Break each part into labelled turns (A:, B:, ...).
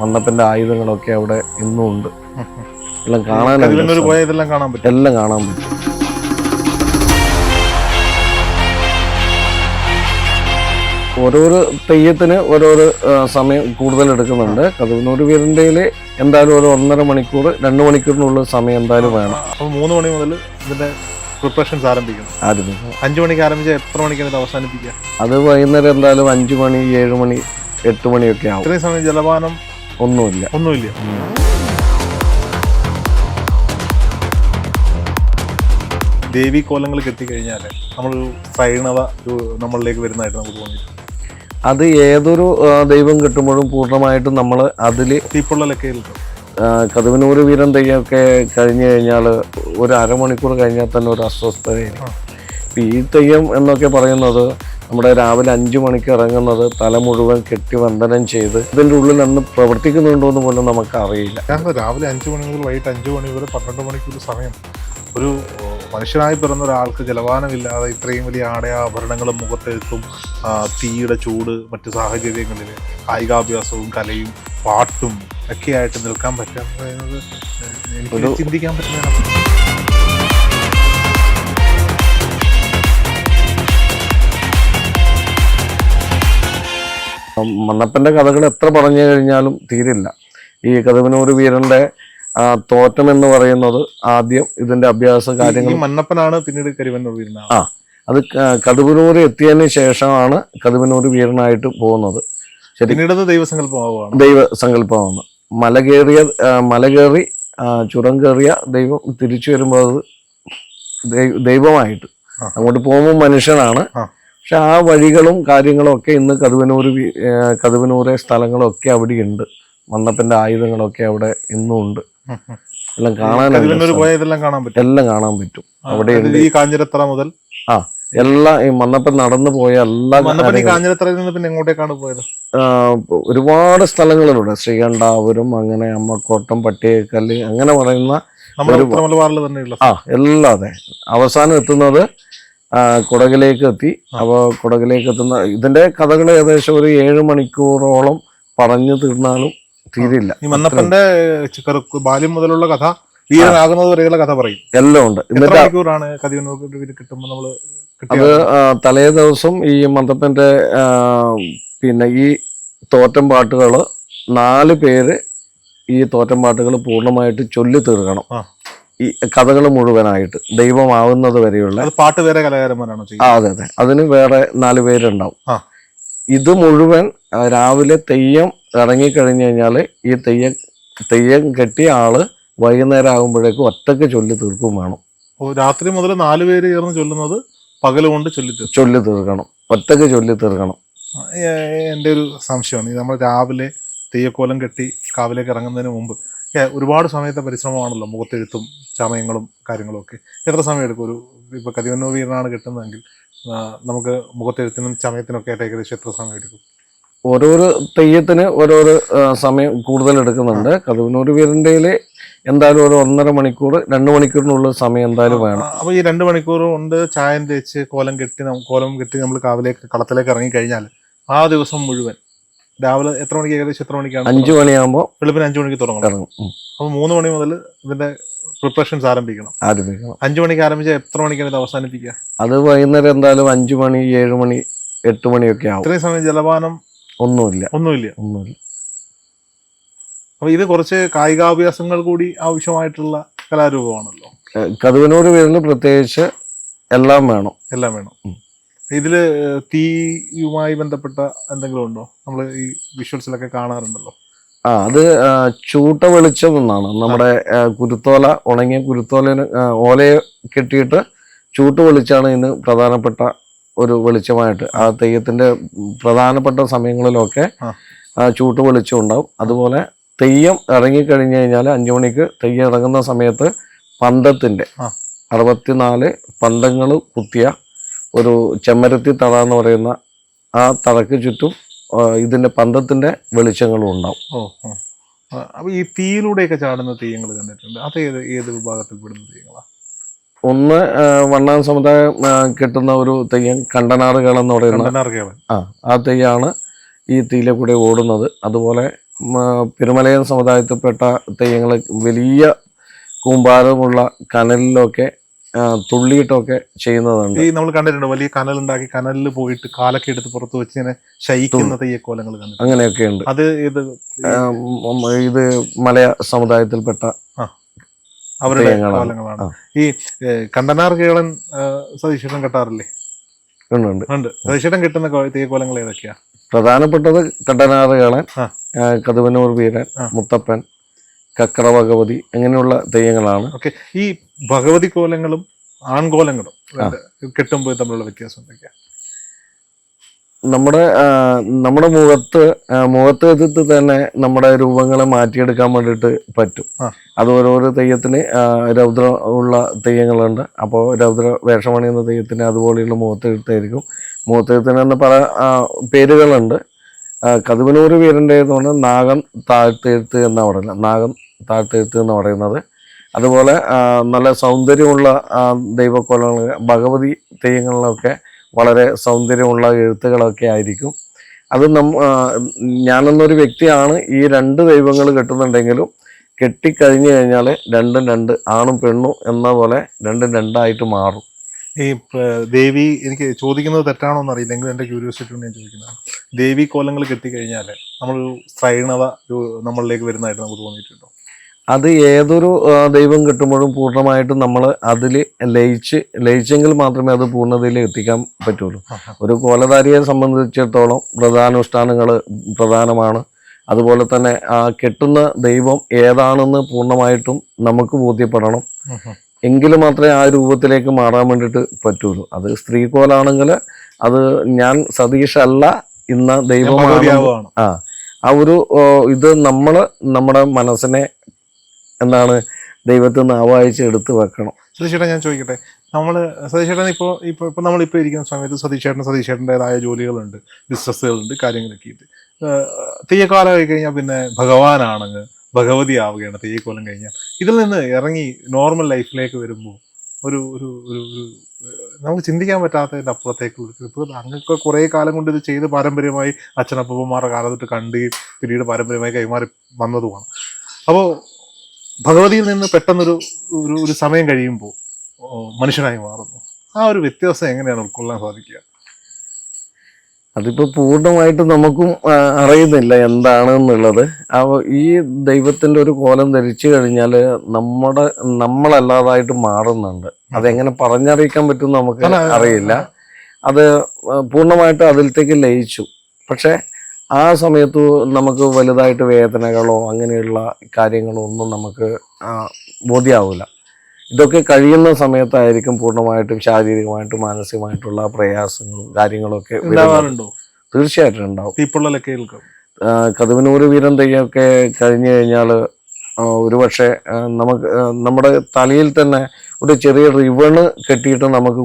A: മണ്ണപ്പന്റെ ആയുധങ്ങളൊക്കെ അവിടെ ഇന്നും ഉണ്ട്. എല്ലാം കാണാൻ എല്ലാം കാണാൻ പറ്റും. ഓരോരോ തെയ്യത്തിന് ഓരോരോ സമയം കൂടുതൽ എടുക്കുന്നുണ്ട്. കതിവനൂർ വീരൻ്റെയിൽ എന്തായാലും ഒരു 1.5 മണിക്കൂർ 2 മണിക്കൂറിനുള്ളിൽ സമയം എന്തായാലും വേണം.
B: അപ്പോൾ 3 മണി മുതൽ ഇതിന്റെ പ്രിപ്പറേഷൻസ് ആരംഭിക്കും. 5 മണിക്ക് ആരംഭിച്ചാൽ എത്ര മണിക്കാണ് ഇത് അവസാനിപ്പിക്കുക?
A: അത് വൈകുന്നേരം എന്തായാലും 5 മണി 7 മണി 8 മണിയൊക്കെ ആവും.
B: ഇത്രയും സമയം ജലപാനം ഒന്നുമില്ല. ദേവി കോലങ്ങൾ കെട്ടിക്കഴിഞ്ഞാൽ നമ്മളൊരു സൈണത നമ്മളിലേക്ക് വരുന്നതായിട്ട് നമുക്ക് തോന്നിയിട്ടുണ്ട്.
A: അത് ഏതൊരു ദൈവം കിട്ടുമ്പോഴും പൂർണ്ണമായിട്ടും നമ്മൾ അതിൽ
B: തീപ്പൊള്ളലൊക്കെ
A: കതിവനൂർ വീരൻ തെയ്യമൊക്കെ കഴിഞ്ഞു കഴിഞ്ഞാൽ ഒരു അരമണിക്കൂർ കഴിഞ്ഞാൽ തന്നെ ഒരു അസ്വസ്ഥതയായിരിക്കും. ഇപ്പം ഈ തെയ്യം എന്നൊക്കെ പറയുന്നത് നമ്മുടെ രാവിലെ 5 മണിക്ക് ഇറങ്ങുന്നത് തല മുഴുവൻ കെട്ടി വന്ദനം ചെയ്ത് ഇതിൻ്റെ ഉള്ളിൽ അന്ന് പ്രവർത്തിക്കുന്നുണ്ടോ എന്ന് പോലും നമുക്ക് അറിയില്ല.
B: രാവിലെ 5 മണി മുതൽ വൈകിട്ട് 5 മണി വരെ 12 മണിക്കൂർ സമയം ഒരു മനുഷ്യനായി പിറന്ന ഒരാൾക്ക് ജലപാനമില്ലാതെ ഇത്രയും വലിയ ആടയാഭരണങ്ങളും മുഖത്തെഴുത്തും തീയുടെ ചൂട് മറ്റു സാഹചര്യങ്ങളിൽ കായികാഭ്യാസവും കലയും പാട്ടും ഒക്കെ ആയിട്ട് നിൽക്കാൻ പറ്റുക എന്ന് പറയുന്നത് എനിക്ക് ചിന്തിക്കാൻ പറ്റുന്നതാണ്.
A: മണ്ണപ്പന്റെ കഥകൾ എത്ര പറഞ്ഞു കഴിഞ്ഞാലും തീരില്ല. ഈ കതിവനൂർ വീരന്റെ തോറ്റം എന്ന് പറയുന്നത് ആദ്യം ഇതിന്റെ അഭ്യാസ കാര്യങ്ങൾ
B: മണ്ണപ്പനാണ്, പിന്നീട് കതിവനൂർ വീരനാണ്.
A: അത് കതിവനൂർ എത്തിയതിന് ശേഷമാണ് കതിവനൂർ വീരനായിട്ട് പോകുന്നത്.
B: പിന്നീട്
A: ദൈവസങ്കല്പമാണ്. മല കയറി ചുരം കയറിയ ദൈവം തിരിച്ചു വരുമ്പോൾ അത് ദൈവമായിട്ട് അങ്ങോട്ട് പോകുമ്പോൾ മനുഷ്യനാണ്. പക്ഷെ ആ വഴികളും കാര്യങ്ങളും ഒക്കെ ഇന്ന് കതിവനൂരെ സ്ഥലങ്ങളൊക്കെ അവിടെ ഉണ്ട്. മണ്ണപ്പന്റെ ആയുധങ്ങളൊക്കെ അവിടെ ഇന്നും ഉണ്ട്. എല്ലാം കാണാൻ എല്ലാം കാണാൻ പറ്റും. അവിടെ
B: ഈ കാഞ്ഞിരത്തറ മുതൽ
A: എല്ലാം ഈ മണ്ണപ്പൻ നടന്നു പോയ എല്ലാ
B: കാഞ്ഞിരത്തറയിൽ നിന്ന് പിന്നെ എങ്ങോട്ടേക്കാണ് പോയത്?
A: ഒരുപാട് സ്ഥലങ്ങളിലൂടെ ശ്രീകണ്ഠാപുരം, അങ്ങനെ അമ്മക്കോട്ടം, പട്ടികക്കല്ല്, അങ്ങനെ പറയുന്ന എല്ലാതെ അവസാനം എത്തുന്നത് കുടകിലേക്ക് എത്തി. അപ്പോൾ കുടകിലേക്ക് എത്തുന്ന ഇതിന്റെ കഥകൾ ഏകദേശം ഒരു 7 മണിക്കൂറോളം പറഞ്ഞു തീർന്നാലും തീരില്ല.
B: ഈ മണ്ണപ്പന്റെ ബാല്യം മുതലുള്ള കഥ, വീരനാകുന്നത് വരെയുള്ള കഥ പറയും.
A: എല്ലാം ഉണ്ട്.
B: കിട്ടുമ്പോൾ
A: അത് തലേ ദിവസം ഈ മണ്ണപ്പന്റെ പിന്നെ ഈ തോറ്റം പാട്ടുകൾ 4 പേര് ഈ തോറ്റം പാട്ടുകൾ പൂർണ്ണമായിട്ട് ചൊല്ലി തീർക്കണം. ഈ കഥകൾ മുഴുവനായിട്ട് ദൈവമാവുന്നത് വരെയുള്ള
B: പാട്ട് വേറെ കലാകാരന്മാരാണോ?
A: അതെ. അതിന് വേറെ 4 പേരുണ്ടാവും. ഇത് മുഴുവൻ രാവിലെ തെയ്യം ഇറങ്ങിക്കഴിഞ്ഞു കഴിഞ്ഞാൽ ഈ തെയ്യം കെട്ടിയ ആള് വൈകുന്നേരം ആകുമ്പോഴേക്കും ഒറ്റക്ക് ചൊല്ലി തീർക്കും വേണം.
B: രാത്രി മുതൽ 4 പേര് ചേർന്ന് ചൊല്ലുന്നത് പകലുകൊണ്ട്
A: ചൊല്ലി തീർക്കണം, ഒറ്റക്ക് ചൊല്ലി തീർക്കണം.
B: എൻ്റെ ഒരു സംശയമാണ്, നമ്മൾ രാവിലെ തെയ്യക്കോലം കെട്ടി കാവിലേക്ക് ഇറങ്ങുന്നതിന് മുമ്പ് ഒരുപാട് സമയത്തെ പരിശ്രമമാണല്ലോ, മുഖത്തെഴുത്തും ചമയങ്ങളും കാര്യങ്ങളും ഒക്കെ. എത്ര സമയം എടുക്കും? ഇപ്പോൾ കതിവനൂർ വീരനാണ് കെട്ടുന്നതെങ്കിൽ നമുക്ക് മുഖത്തെഴുത്തിനും ചമയത്തിനൊക്കെ ആയിട്ട് ഏകദേശം എത്ര സമയം എടുക്കും?
A: ഓരോരോ തെയ്യത്തിന് ഓരോരോ സമയം കൂടുതൽ എടുക്കുന്നുണ്ട്. കതിവനൂർ വീരൻ്റെയിൽ എന്തായാലും ഒരു 1.5 മണിക്കൂർ 2 മണിക്കൂറിനുള്ളിൽ സമയം എന്തായാലും വേണം.
B: അപ്പോൾ ഈ 2 മണിക്കൂർ കൊണ്ട് ചായം തേച്ച് കോലം കെട്ടി നമ്മൾ കാവിലേക്ക് കളത്തിലേക്ക് ഇറങ്ങിക്കഴിഞ്ഞാൽ ആ ദിവസം മുഴുവൻ രാവിലെ എത്ര മണിക്ക്, ഏകദേശം എത്ര മണിക്കാണ്?
A: 5 മണിയാകുമ്പോൾ
B: വെളുപ്പിന് 5 മണിക്ക് തുടങ്ങണം. അപ്പോൾ 3 മണി മുതൽ ഇതിന്റെ പ്രിപ്പറേഷൻസ് ആരംഭിക്കണം. 5 മണിക്ക് ആരംഭിച്ചാൽ എത്ര മണിക്കാണ് ഇത് അവസാനിപ്പിക്കുക?
A: അത് വൈകുന്നേരം എന്തായാലും 5 മണി 7 മണി 8 മണിയൊക്കെ ആവും.
B: ഇത്രയും സമയം ജലപാനം ഒന്നുമില്ല. അപ്പൊ ഇത് കുറച്ച് കായികാഭ്യാസങ്ങൾ കൂടി ആവശ്യമായിട്ടുള്ള കലാരൂപമാണല്ലോ.
A: കതിവനൂർ വീരന് പ്രത്യേകിച്ച് എല്ലാം വേണം. ഇതില് തീയുമായി ബന്ധപ്പെട്ട എന്തെങ്കിലും ഉണ്ടോ? നമ്മൾ ഈ വിഷ്വൽസിലൊക്കെ കാണാറുണ്ടല്ലോ. അത് ചൂട്ട വെളിച്ചം എന്നാണ്. നമ്മുടെ കുരുത്തോല, ഉണങ്ങിയ കുരുത്തോലന് ഓലയെ കെട്ടിയിട്ട് ചൂട്ട് വെളിച്ചാണ് ഇന്ന് പ്രധാനപ്പെട്ട ഒരു വെളിച്ചമായിട്ട്. ആ തെയ്യത്തിന്റെ പ്രധാനപ്പെട്ട സമയങ്ങളിലൊക്കെ ചൂട്ട് വെളിച്ചം ഉണ്ടാവും. അതുപോലെ തെയ്യം ഇറങ്ങിക്കഴിഞ്ഞു കഴിഞ്ഞാൽ 5 മണിക്ക് തെയ്യം ഇറങ്ങുന്ന സമയത്ത് പന്തത്തിന്റെ 64 പന്തങ്ങൾ കുത്തിയ ഒരു ചെമ്മരത്തി തറ എന്ന് പറയുന്ന ആ തറക്ക് ചുറ്റും ഇതിന്റെ പന്തത്തിന്റെ വെളിച്ചങ്ങളും ഉണ്ടാവും.
B: അപ്പൊ ഈ തീയിലൂടെയൊക്കെ ചാടുന്ന തെയ്യങ്ങൾ കണ്ടിട്ടുണ്ട്. അത് ഏത് വിഭാഗത്തിൽപ്പെടുന്ന തെയ്യങ്ങളാണ്?
A: ഒന്ന് വണ്ണാൻ സമുദായം കെട്ടുന്ന ഒരു തെയ്യം കണ്ടനാറുകൾ എന്ന് പറയുന്ന ആ തെയ്യാണ് ഈ തീയിലെ കൂടെ ഓടുന്നത്. അതുപോലെ
C: പെരുമലയൻ സമുദായത്തിൽപ്പെട്ട തെയ്യങ്ങൾ വലിയ കൂമ്പാരമുള്ള കനലിലൊക്കെ തുള്ളിയിട്ടൊക്കെ ചെയ്യുന്നതുണ്ട്.
B: ഈ നമ്മൾ കണ്ടിട്ടുണ്ട് വലിയ കനലുണ്ടാക്കി കനലിൽ പോയിട്ട് കാലൊക്കെ എടുത്ത് പുറത്ത് വെച്ച് ഇങ്ങനെ ശയിക്കുന്ന തെയ്യക്കോലങ്ങൾ കണ്ടു.
C: അങ്ങനെയൊക്കെ ഉണ്ട്.
B: അത് ഇത്
C: മലയ സമുദായത്തിൽപ്പെട്ട
B: അവരുടെ കോലങ്ങളാണ്. ഈ കണ്ടനാർ കേളൻ സതീശേട്ടൻ കെട്ടാറില്ലേ? ഉണ്ട്. സതീശേട്ടൻ കെട്ടുന്ന തെയ്യക്കോലങ്ങൾ ഏതൊക്കെയാ?
C: പ്രധാനപ്പെട്ടത് കണ്ടനാർ കേളൻ, കതുവന്നൂർ വീരൻ, മുത്തപ്പൻ, കക്കറ ഭഗവതി അങ്ങനെയുള്ള തെയ്യങ്ങളാണ്.
B: ഓക്കെ. ഈ ഭഗവതി കോലങ്ങളും ആൺകോലങ്ങളും കെട്ടുമ്പോൾ തമ്മിലുള്ള വ്യത്യാസം എന്തൊക്കെയാ?
C: നമ്മുടെ മുഖത്ത് തന്നെ നമ്മുടെ രൂപങ്ങളെ മാറ്റിയെടുക്കാൻ വേണ്ടിയിട്ട് പറ്റും. അത് ഓരോരോ തെയ്യത്തിന് രൗദ്ര ഉള്ള തെയ്യങ്ങളുണ്ട്. അപ്പോൾ രൗദ്ര വേഷമണിയുന്ന തെയ്യത്തിന് അതുപോലെയുള്ള മുഖത്തെഴുത്തായിരിക്കും. മുഖത്തെഴുത്തിന് പല പേരുകളുണ്ട്. കതുവനൂർ വീരൻ്റെതുകൊണ്ട് നാഗം താഴ്ത്തെഴുത്ത് എന്നാണ് പറയുന്നത്. നാഗം താഴ്ത്തെഴുത്ത് എന്ന് പറയുന്നത്. അതുപോലെ നല്ല സൗന്ദര്യമുള്ള ദൈവക്കോലങ്ങൾ ഭഗവതി തെയ്യങ്ങളിലൊക്കെ വളരെ സൗന്ദര്യമുള്ള എഴുത്തുകളൊക്കെ ആയിരിക്കും. അത് ഞാനെന്നൊരു വ്യക്തിയാണ് ഈ രണ്ട് ദൈവങ്ങൾ കെട്ടുന്നുണ്ടെങ്കിലും കെട്ടിക്കഴിഞ്ഞു കഴിഞ്ഞാൽ രണ്ടും രണ്ട് ആണും പെണ്ണും എന്ന പോലെ രണ്ടും രണ്ടായിട്ട് മാറും.
B: ഈ ദേവി, എനിക്ക് ചോദിക്കുന്നത് തെറ്റാണോ എന്ന് അറിയില്ലെങ്കിൽ എൻ്റെ ക്യൂരിയോസിറ്റി കൊണ്ട് ഞാൻ ചോദിക്കുന്നതാണ്. ദേവി കോലങ്ങൾ കെട്ടിക്കഴിഞ്ഞാൽ നമ്മളൊരു സ്ത്രൈണത നമ്മളിലേക്ക് വരുന്നതായിട്ട് നമുക്ക് തോന്നിയിട്ടുണ്ടോ?
C: അത് ഏതൊരു ദൈവം കിട്ടുമ്പോഴും പൂർണ്ണമായിട്ടും നമ്മൾ അതിൽ ലയിച്ചെങ്കിൽ മാത്രമേ അത് പൂർണ്ണതയിൽ എത്തിക്കാൻ പറ്റുള്ളൂ. ഒരു കോലധാരിയെ സംബന്ധിച്ചിടത്തോളം വ്രതാനുഷ്ഠാനങ്ങൾ പ്രധാനമാണ്. അതുപോലെ തന്നെ ആ കെട്ടുന്ന ദൈവം ഏതാണെന്ന് പൂർണ്ണമായിട്ടും നമുക്ക് ബോധ്യപ്പെടണം. എങ്കിൽ മാത്രമേ ആ രൂപത്തിലേക്ക് മാറാൻ വേണ്ടിയിട്ട് പറ്റുള്ളൂ. അത് സ്ത്രീ കോലാണെങ്കിൽ അത് ഞാൻ സതീഷ് അല്ല, ഇന്ന ദൈവമാണ്. ആ ഒരു ഇത് നമ്മുടെ മനസ്സിനെ ദൈവത്തിൽ നിന്ന് ആവാഹിച്ച് എടുത്ത് വെക്കണം.
B: സതീശേട്ടൻ, ഞാൻ ചോദിക്കട്ടെ, സതീശേട്ടൻ ഇപ്പൊ നമ്മളിപ്പോൾ ഇരിക്കുന്ന സമയത്ത് സതീശേട്ടൻ്റെതായ ജോലികളുണ്ട്, ബിസിനസ്സുകളുണ്ട്, കാര്യങ്ങളൊക്കെ ഉണ്ട്. തെയ്യക്കാലം ആയി കഴിഞ്ഞാൽ പിന്നെ ഭഗവാനാണെങ്കിൽ ഭഗവതി ആവുകയാണ് തെയ്യക്കോലം കഴിഞ്ഞാൽ. ഇതിൽ നിന്ന് ഇറങ്ങി നോർമൽ ലൈഫിലേക്ക് വരുമ്പോൾ ഒരു ഒരു ഒരു നമുക്ക് ചിന്തിക്കാൻ പറ്റാത്തതിൻ്റെ അപ്പുറത്തേക്ക് ഇപ്പോൾ അങ്ങൊക്കെ കുറേ കാലം കൊണ്ട് ഇത് ചെയ്ത് പാരമ്പര്യമായി അച്ഛനപ്പന്മാരുടെ കാലം തൊട്ട് കണ്ടുകയും പിന്നീട് പാരമ്പര്യമായി കൈമാറി വന്നതുമാണ്. അപ്പോൾ ഭഗവതിയിൽ നിന്ന് പെട്ടെന്നൊരു ഒരു സമയം കഴിയുമ്പോൾ മനുഷ്യനായി മാറുന്നു. ആ ഒരു വ്യത്യാസം എങ്ങനെയാണ് ഉൾക്കൊള്ളാൻ സാധിക്കുക?
C: അതിപ്പോൾ പൂർണ്ണമായിട്ട് നമുക്കും അറിയുന്നില്ല എന്താണെന്നുള്ളത്. ഈ ദൈവത്തിൻ്റെ ഒരു കോലം ധരിച്ചു കഴിഞ്ഞാൽ നമ്മളല്ലാതായിട്ട് മാറുന്നുണ്ട്. അതെങ്ങനെ പറഞ്ഞറിയിക്കാൻ പറ്റും നമുക്ക് അറിയില്ല. അത് പൂർണ്ണമായിട്ട് അതിലത്തേക്ക് ലയിച്ചു. പക്ഷെ ആ സമയത്ത് നമുക്ക് വലുതായിട്ട് വേദനകളോ അങ്ങനെയുള്ള കാര്യങ്ങളോ ഒന്നും നമുക്ക് ബോധ്യമാവില്ല. ഇതൊക്കെ കഴിയുന്ന സമയത്തായിരിക്കും പൂർണ്ണമായിട്ടും ശാരീരികമായിട്ടും മാനസികമായിട്ടുള്ള പ്രയാസങ്ങളും കാര്യങ്ങളൊക്കെ
B: ഉണ്ടാവാറുണ്ടോ?
C: തീർച്ചയായിട്ടും ഉണ്ടാവും.
B: തീപ്പൊള്ളലൊക്കെ
C: കതുവനൂർ വീരൻ തെയ്യമൊക്കെ കഴിഞ്ഞു കഴിഞ്ഞാൽ ഒരുപക്ഷെ നമ്മുടെ തലയിൽ തന്നെ ഒരു ചെറിയ റിവണ് കെട്ടിയിട്ട് നമുക്ക്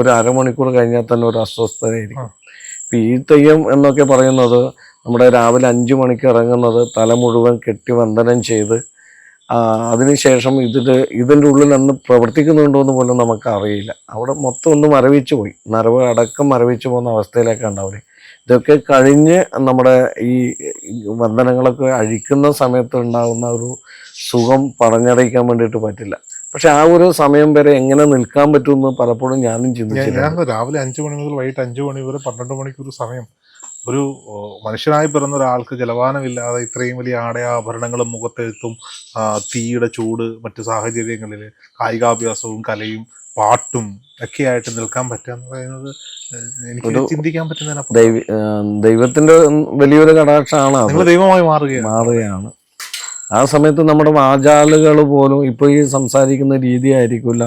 C: ഒരു അരമണിക്കൂർ കഴിഞ്ഞാൽ തന്നെ ഒരു അസ്വസ്ഥതയായിരിക്കും. ഇപ്പം ഈ തെയ്യം എന്നൊക്കെ പറയുന്നത് നമ്മുടെ രാവിലെ 5 മണിക്ക് ഇറങ്ങുന്നത് തല മുഴുവൻ കെട്ടി വന്ദനം ചെയ്ത് അതിനുശേഷം ഇതിൻ്റെ ഉള്ളിൽ അന്ന് പ്രവർത്തിക്കുന്നുണ്ടോ എന്ന് പോലും നമുക്ക് അറിയില്ല. അവിടെ മൊത്തം ഒന്ന് മരവിച്ചു പോയി, നരവ് അടക്കം മരവിച്ചു പോകുന്ന അവസ്ഥയിലേക്കാണ് ഉണ്ടാവുക. ഇതൊക്കെ കഴിഞ്ഞ് നമ്മുടെ ഈ വന്ദനങ്ങളൊക്കെ അഴിക്കുന്ന സമയത്ത് ഉണ്ടാകുന്ന ഒരു സുഖം പറഞ്ഞറിയിക്കാൻ വേണ്ടിയിട്ട് പറ്റില്ല. പക്ഷെ ആ ഒരു സമയം വരെ എങ്ങനെ നിൽക്കാൻ പറ്റുമെന്ന് പലപ്പോഴും ഞാനും ചിന്തിച്ചില്ല.
B: രാവിലെ 5 മണി മുതൽ വൈകിട്ട് 5 മണി വരെ 12 മണിക്കൂർ സമയം ഒരു മനുഷ്യനായി പിറന്ന ഒരാൾക്ക് ജലപാനമില്ലാതെ ഇത്രയും വലിയ ആടയാഭരണങ്ങളും മുഖത്തെഴുത്തും തീയുടെ ചൂട് മറ്റു സാഹചര്യങ്ങളിൽ കായികാഭ്യാസവും കലയും പാട്ടും ഒക്കെ ആയിട്ട് നിൽക്കാൻ പറ്റുക എന്ന് പറയുന്നത് എനിക്ക് ചിന്തിക്കാൻ പറ്റുന്നതിനപ്പുറം
C: ദൈവത്തിന്റെ വലിയൊരു കടാക്ഷമാണ്.
B: നിങ്ങൾ ദൈവമായി മാറുകയാണ്.
C: ആ സമയത്ത് നമ്മുടെ വാചാലുകൾ പോലും ഇപ്പോൾ ഈ സംസാരിക്കുന്ന രീതി ആയിരിക്കില്ല.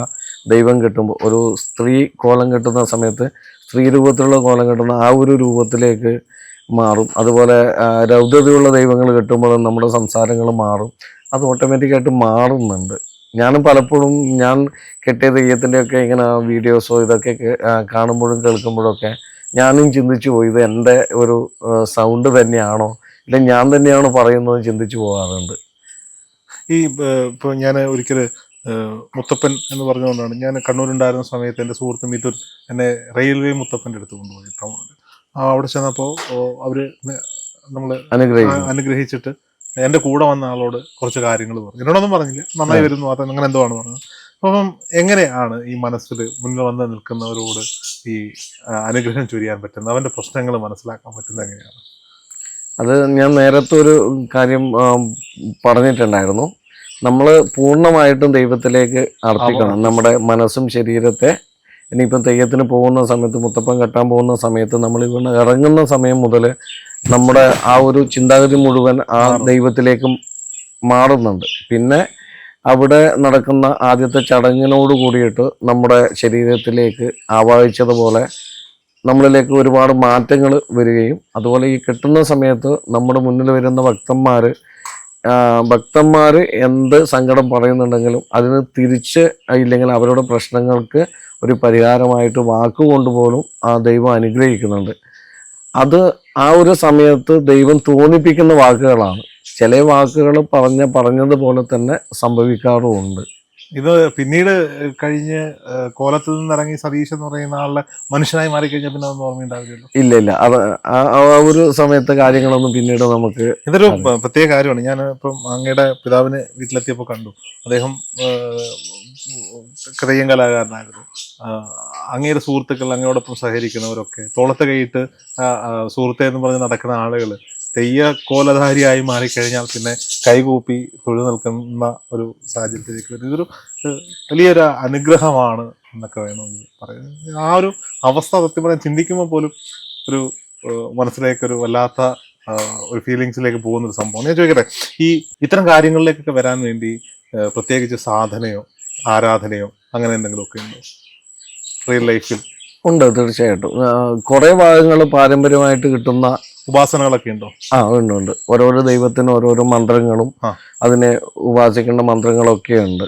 C: ദൈവം കെട്ടുമ്പോൾ ഒരു സ്ത്രീ കോലം കെട്ടുന്ന സമയത്ത് സ്ത്രീ രൂപത്തിലുള്ള കോലം കെട്ടുന്ന ആ ഒരു രൂപത്തിലേക്ക് മാറും. അതുപോലെ രൗദ്രതയുള്ള ദൈവങ്ങൾ കെട്ടുമ്പോൾ നമ്മുടെ സംസാരങ്ങൾ മാറും. അത് ഓട്ടോമാറ്റിക്കായിട്ട് മാറുന്നുണ്ട്. ഞാനും പലപ്പോഴും ഞാൻ കെട്ടിയ തെയ്യത്തിൻ്റെയൊക്കെ ഇങ്ങനെ വീഡിയോസോ ഇതൊക്കെ കാണുമ്പോഴും കേൾക്കുമ്പോഴൊക്കെ ഞാനും ചിന്തിച്ചു പോയി, ഇത് എൻ്റെ ഒരു സൗണ്ട് തന്നെയാണോ, ഇല്ല ഞാൻ തന്നെയാണോ പറയുന്നത് ചിന്തിച്ചു പോകാറുണ്ട്.
B: ഇപ്പോൾ ഞാൻ ഒരിക്കൽ മുത്തപ്പൻ എന്ന് പറഞ്ഞുകൊണ്ടാണ് ഞാൻ കണ്ണൂരുണ്ടായിരുന്ന സമയത്ത് എൻ്റെ സുഹൃത്ത് മിഥുൻ എന്നെ റെയിൽവേ മുത്തപ്പൻ്റെ അടുത്ത് കൊണ്ടുപോയി ടൗണിൽ. അവിടെ ചെന്നപ്പോൾ അവർ നമ്മൾ അനുഗ്രഹിച്ചിട്ട് എൻ്റെ കൂടെ വന്ന ആളോട് കുറച്ച് കാര്യങ്ങൾ പറഞ്ഞു. എന്നോടൊന്നും പറഞ്ഞില്ല, നന്നായി വരുന്നു അത് അങ്ങനെ എന്തോ ആണ് പറഞ്ഞത്. അപ്പം എങ്ങനെയാണ് ഈ മനസ്സിൽ മുന്നിൽ വന്ന് നിൽക്കുന്നവരോട് ഈ അനുഗ്രഹം ചൊരിയാൻ പറ്റുന്നത്, അവൻ്റെ പ്രശ്നങ്ങൾ മനസ്സിലാക്കാൻ പറ്റുന്നത് എങ്ങനെയാണ്?
C: അത് ഞാൻ നേരത്തെ ഒരു കാര്യം പറഞ്ഞിട്ടുണ്ടായിരുന്നു. നമ്മൾ പൂർണ്ണമായിട്ടും ദൈവത്തിലേക്ക് അർപ്പിക്കണം നമ്മുടെ മനസ്സും ശരീരത്തെ. ഇനിയിപ്പം തെയ്യത്തിന് പോകുന്ന സമയത്ത്, മുത്തപ്പൻ കെട്ടാൻ പോകുന്ന സമയത്ത്, നമ്മൾ ഇവിടെ ഇറങ്ങുന്ന സമയം മുതൽ നമ്മുടെ ആ ഒരു ചിന്താഗതി മുഴുവൻ ആ ദൈവത്തിലേക്ക് മാറുന്നുണ്ട്. പിന്നെ അവിടെ നടക്കുന്ന ആദ്യത്തെ ചടങ്ങിനോട് കൂടിയിട്ട് നമ്മുടെ ശരീരത്തിലേക്ക് ആവാഹിച്ചതുപോലെ നമ്മളിലേക്ക് ഒരുപാട് മാറ്റങ്ങൾ വരികയും, അതുപോലെ ഈ കെട്ടുന്ന സമയത്ത് നമ്മുടെ മുന്നിൽ വരുന്ന ഭക്തന്മാർ എന്ത് സങ്കടം പറയുന്നുണ്ടെങ്കിലും അതിന് തിരിച്ച് ഇല്ലെങ്കിൽ അവരുടെ പ്രശ്നങ്ങൾക്ക് ഒരു പരിഹാരമായിട്ട് വാക്കുകൊണ്ട് പോലും ആ ദൈവം അനുഗ്രഹിക്കുന്നുണ്ട്. അത് ആ ഒരു സമയത്ത് ദൈവം തോന്നിപ്പിക്കുന്ന വാക്കുകളാണ്. ചില വാക്കുകൾ പറഞ്ഞതുപോലെ തന്നെ സംഭവിക്കാറുമുണ്ട്.
B: ഇത് പിന്നീട് കഴിഞ്ഞ് കോലത്തിൽ നിന്നിറങ്ങി സതീഷ് എന്ന് പറയുന്ന ആളുടെ മനുഷ്യനായി മാറിക്കഴിഞ്ഞാൽ പിന്നെ അതൊന്നും ഓർമ്മയുണ്ടാവില്ലല്ലോ.
C: ഇല്ല അത് ആ ഒരു സമയത്ത് കാര്യങ്ങളൊന്നും പിന്നീട് നമുക്ക്.
B: ഇതൊരു പ്രത്യേക കാര്യമാണ്. ഞാൻ ഇപ്പം അങ്ങയുടെ പിതാവിന് വീട്ടിലെത്തിയപ്പോൾ കണ്ടു, അദ്ദേഹം തെയ്യം കലാകാരനായിരുന്നു. അങ്ങയുടെ സുഹൃത്തുക്കൾ, അങ്ങയോടൊപ്പം സഹകരിക്കുന്നവരൊക്കെ തോളത്ത് കൈയിട്ട് സുഹൃത്തെ എന്ന് പറഞ്ഞ് നടക്കുന്ന ആളുകൾ തെയ്യ കോലധാരിയായി മാറിക്കഴിഞ്ഞാൽ പിന്നെ കൈകൂപ്പി തൊഴിൽ നിൽക്കുന്ന ഒരു സാഹചര്യത്തിലേക്ക് വരും. ഇതൊരു വലിയൊരു അനുഗ്രഹമാണ് എന്നൊക്കെ വേണമെങ്കിൽ പറയുന്നത്. ആ ഒരു അവസ്ഥ സത്യം പറയാൻ ചിന്തിക്കുമ്പോൾ പോലും ഒരു മനസ്സിലേക്കൊരു വല്ലാത്ത ഒരു ഫീലിങ്സിലേക്ക് പോകുന്നൊരു സംഭവം. ഞാൻ ചോദിക്കട്ടെ, ഈ ഇത്തരം കാര്യങ്ങളിലേക്കൊക്കെ വരാൻ വേണ്ടി പ്രത്യേകിച്ച് സാധനയോ ആരാധനയോ അങ്ങനെ എന്തെങ്കിലുമൊക്കെ ഉണ്ടോ റിയൽ ലൈഫിൽ?
C: ഉണ്ട്, തീർച്ചയായിട്ടും. കുറേ ഭാഗങ്ങൾ പാരമ്പര്യമായിട്ട് കിട്ടുന്ന
B: ഉപാസനകളൊക്കെ ഉണ്ടോ?
C: ഉണ്ട്. ഓരോരോ ദൈവത്തിന് ഓരോരോ മന്ത്രങ്ങളും അതിനെ ഉപാസിക്കേണ്ട മന്ത്രങ്ങളൊക്കെ ഉണ്ട്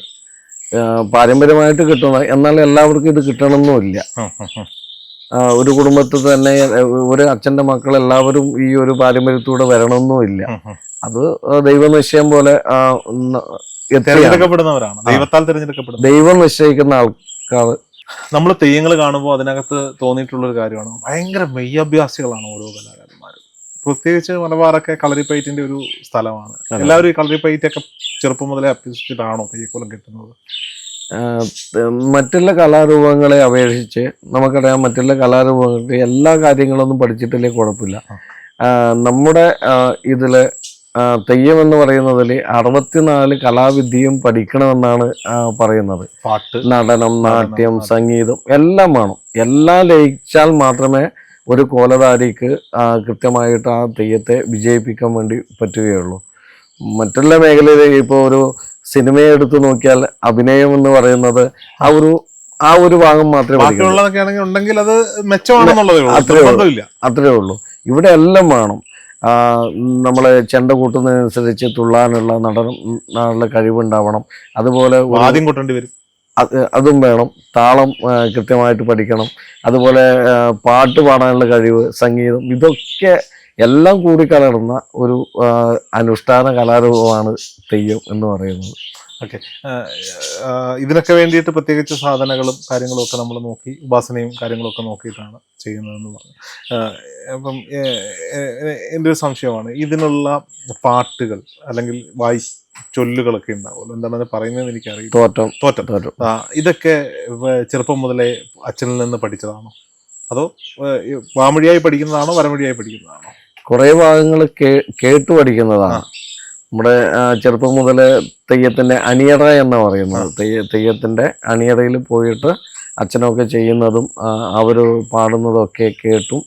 C: പാരമ്പര്യമായിട്ട് കിട്ടുന്ന. എന്നാൽ എല്ലാവർക്കും ഇത് കിട്ടണമെന്നുമില്ല. ഒരു കുടുംബത്തിൽ തന്നെ ഒരു അച്ഛൻ്റെ മക്കൾ എല്ലാവരും ഈ ഒരു പാരമ്പര്യത്തൂടെ വരണമെന്നുമില്ല. അത് ദൈവനിശ്ചയം പോലെ
B: തിരഞ്ഞെടുക്കപ്പെടുന്നവരാണ്, ദൈവത്താൽ തിരഞ്ഞെടുക്കപ്പെടുന്നത്,
C: ദൈവം നിശ്ചയിക്കുന്ന ആൾക്കാർ.
B: നമ്മൾ തെയ്യങ്ങൾ കാണുമ്പോൾ അതിനകത്ത് തോന്നിയിട്ടുള്ളൊരു കാര്യമാണ്, ഭയങ്കര മെയ്യഭ്യാസികളാണ് ഓരോ കലാകാരന്മാരും. പ്രത്യേകിച്ച് മലബാറൊക്കെ കളരിപ്പയറ്റിന്റെ ഒരു സ്ഥലമാണ്. എല്ലാവരും ഈ കളരിപ്പയറ്റൊക്കെ ചെറുപ്പം മുതലേ അഭ്യസിച്ചിട്ടാണോ തെയ്യക്കോലം കിട്ടുന്നത്?
C: മറ്റുള്ള കലാരൂപങ്ങളെ അപേക്ഷിച്ച് നമുക്കറിയാം, മറ്റുള്ള കലാരൂപങ്ങൾക്ക് എല്ലാ കാര്യങ്ങളൊന്നും പഠിച്ചിട്ടില്ലേ കുഴപ്പമില്ല. നമ്മുടെ ഇതില് തെയ്യം എന്ന് പറയുന്നതിൽ 64 കലാവിദ്യയും പഠിക്കണമെന്നാണ് പറയുന്നത്.
B: പാട്ട്,
C: നടനം, നാട്യം, സംഗീതം എല്ലാം വേണം. എല്ലാം ലയിച്ചാൽ മാത്രമേ ഒരു കോലധാരിക്ക് കൃത്യമായിട്ട് ആ തെയ്യത്തെ വിജയിപ്പിക്കാൻ വേണ്ടി പറ്റുകയുള്ളൂ. മറ്റുള്ള മേഖലയിൽ ഇപ്പോൾ ഒരു സിനിമയെ എടുത്തു നോക്കിയാൽ അഭിനയം എന്ന് പറയുന്നത് ആ ഒരു ഭാഗം മാത്രമേ
B: ഉണ്ടെങ്കിൽ അത് മെച്ചമാണെന്നുള്ളത്
C: അത്രേ ഉള്ളൂ. ഇവിടെ എല്ലാം വേണം. നമ്മളെ ചെണ്ട കൂട്ടുന്നതിനനുസരിച്ച് തുള്ളാനുള്ള നടനുള്ള കഴിവുണ്ടാവണം. അതുപോലെ
B: ആദ്യം കൊട്ടേണ്ടി വരും,
C: അതും വേണം. താളം കൃത്യമായിട്ട് പഠിക്കണം. അതുപോലെ പാട്ട് പാടാനുള്ള കഴിവ്, സംഗീതം, ഇതൊക്കെ എല്ലാം കൂടി കലർന്ന ഒരു അനുഷ്ഠാന കലാരൂപമാണ് തെയ്യം എന്ന് പറയുന്നത്.
B: ഓക്കെ, ഇതിനൊക്കെ വേണ്ടിയിട്ട് പ്രത്യേകിച്ച് സാധനങ്ങളും കാര്യങ്ങളും ഒക്കെ നമ്മൾ നോക്കി, ഉപാസനയും കാര്യങ്ങളൊക്കെ നോക്കിയിട്ടാണ് ചെയ്യുന്നതെന്ന് പറഞ്ഞു. അപ്പം എൻ്റെ ഒരു സംശയമാണ്, ഇതിനുള്ള പാട്ടുകൾ അല്ലെങ്കിൽ ചൊല്ലുകളൊക്കെ ഉണ്ടാവുമല്ലോ, എന്താണ് പറയുന്നതെന്ന് എനിക്കറിയില്ല. തോറ്റം ഇതൊക്കെ ചെറുപ്പം മുതലേ അച്ഛനിൽ നിന്ന് പഠിച്ചതാണോ, അതോ വാമൊഴിയായി പഠിക്കുന്നതാണോ വരമൊഴിയായി പഠിക്കുന്നതാണോ?
C: കുറേ ഭാഗങ്ങൾ കേട്ടു പഠിക്കുന്നതാണ്. നമ്മുടെ ചെറുപ്പം മുതൽ തെയ്യത്തിൻ്റെ അണിയറ എന്ന് പറയുന്നത്, തെയ്യത്തിൻ്റെ അണിയറയിൽ പോയിട്ട് അച്ഛനൊക്കെ ചെയ്യുന്നതും അവർ പാടുന്നതൊക്കെ കേട്ടും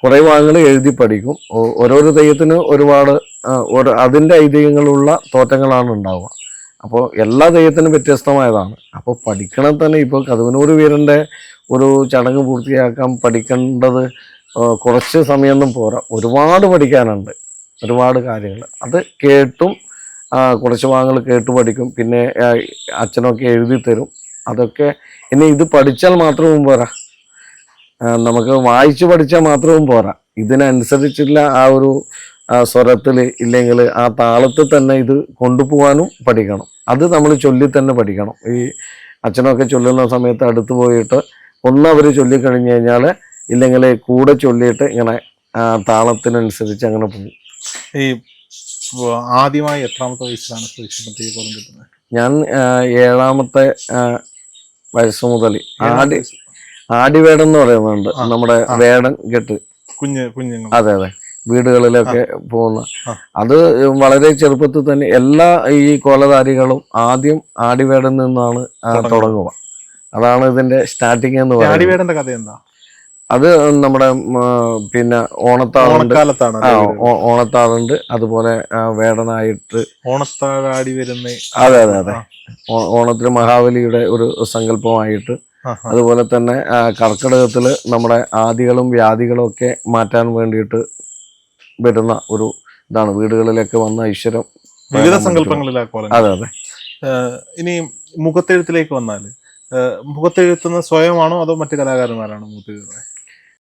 C: കുറേ ഭാഗങ്ങൾ എഴുതി പഠിക്കും. ഓരോരോ തെയ്യത്തിന് ഒരുപാട് അതിൻ്റെ ഐതിഹ്യങ്ങളുള്ള തോറ്റങ്ങളാണ് ഉണ്ടാവുക. അപ്പോൾ എല്ലാ തെയ്യത്തിനും വ്യത്യസ്തമായതാണ്. അപ്പോൾ പഠിക്കണം തന്നെ. ഇപ്പോൾ കതുവനൂർ വീരൻ്റെ ഒരു ചടങ്ങ് പൂർത്തിയാക്കാൻ പഠിക്കേണ്ടത് കുറച്ച് സമയമൊന്നും പോരാ, ഒരുപാട് പഠിക്കാനുണ്ട്, ഒരുപാട് കാര്യങ്ങൾ. അത് കേട്ടും കുറച്ച് ഭാഗങ്ങൾ കേട്ടു പഠിക്കും. പിന്നെ അച്ഛനൊക്കെ എഴുതി തരും. അതൊക്കെ ഇനി ഇത് പഠിച്ചാൽ മാത്രവും പോരാ, നമുക്ക് വായിച്ച് പഠിച്ചാൽ മാത്രവും പോരാ, ഇതിനനുസരിച്ചുള്ള ആ ഒരു സ്വരത്തിൽ ഇല്ലെങ്കിൽ ആ താളത്തിൽ തന്നെ ഇത് കൊണ്ടുപോകാനും പഠിക്കണം. അത് നമ്മൾ ചൊല്ലി തന്നെ പഠിക്കണം. ഈ അച്ഛനൊക്കെ ചൊല്ലുന്ന സമയത്ത് അടുത്ത് പോയിട്ട് അവർ ചൊല്ലിക്കഴിഞ്ഞ് കഴിഞ്ഞാൽ ഇല്ലെങ്കിൽ കൂടെ ചൊല്ലിയിട്ട് ഇങ്ങനെ താളത്തിനനുസരിച്ച് അങ്ങനെ പോകും.
B: ഈ ആദ്യമായി എത്രാമത്തെ വയസ്സിലാണ് പ്രത്യക്ഷ കോലം കിട്ടുന്നത്?
C: ഞാൻ 7ാമത്തെ വയസ്സ് മുതൽ ആടിവേടം എന്ന് പറയുന്നുണ്ട്, നമ്മുടെ വേടൻ കെട്ട്.
B: കുഞ്ഞുങ്ങൾ.
C: അതെ അതെ, വീടുകളിലൊക്കെ പോകുന്ന അത് വളരെ ചെറുപ്പത്തിൽ തന്നെ എല്ലാ ഈ കോലധാരികളും ആദ്യം ആടിവേടൻ നിന്നാണ് തുടങ്ങുക. അതാണ് ഇതിന്റെ സ്റ്റാർട്ടിങ് എന്ന് പറയുന്നത്.
B: ആടിവേടന്റെ കഥ എന്താ?
C: അത് നമ്മുടെ പിന്നെ ഓണത്താളുണ്ട്, അതുപോലെ വേടനായിട്ട്
B: ഓണത്താടി വരുന്ന.
C: അതെ അതെ അതെ, ഓണത്തിന് മഹാബലിയുടെ ഒരു സങ്കല്പമായിട്ട്. അതുപോലെ തന്നെ കർക്കിടകത്തില് നമ്മുടെ ആദികളും വ്യാധികളും ഒക്കെ മാറ്റാൻ വേണ്ടിയിട്ട് വരുന്ന ഒരു ഇതാണ്. വീടുകളിലൊക്കെ വന്ന ഐശ്വര്യം
B: വിവിധ സങ്കല്പങ്ങളിലാ കോലം.
C: അതെ അതെ.
B: ഇനി മുഖത്തെഴുത്തിലേക്ക് വന്നാല്, മുഖത്തെഴുത്തുന്ന സ്വയമാണോ അതോ മറ്റു കലാകാരന്മാരാണോ മുഖത്തെഴുതുന്നത്?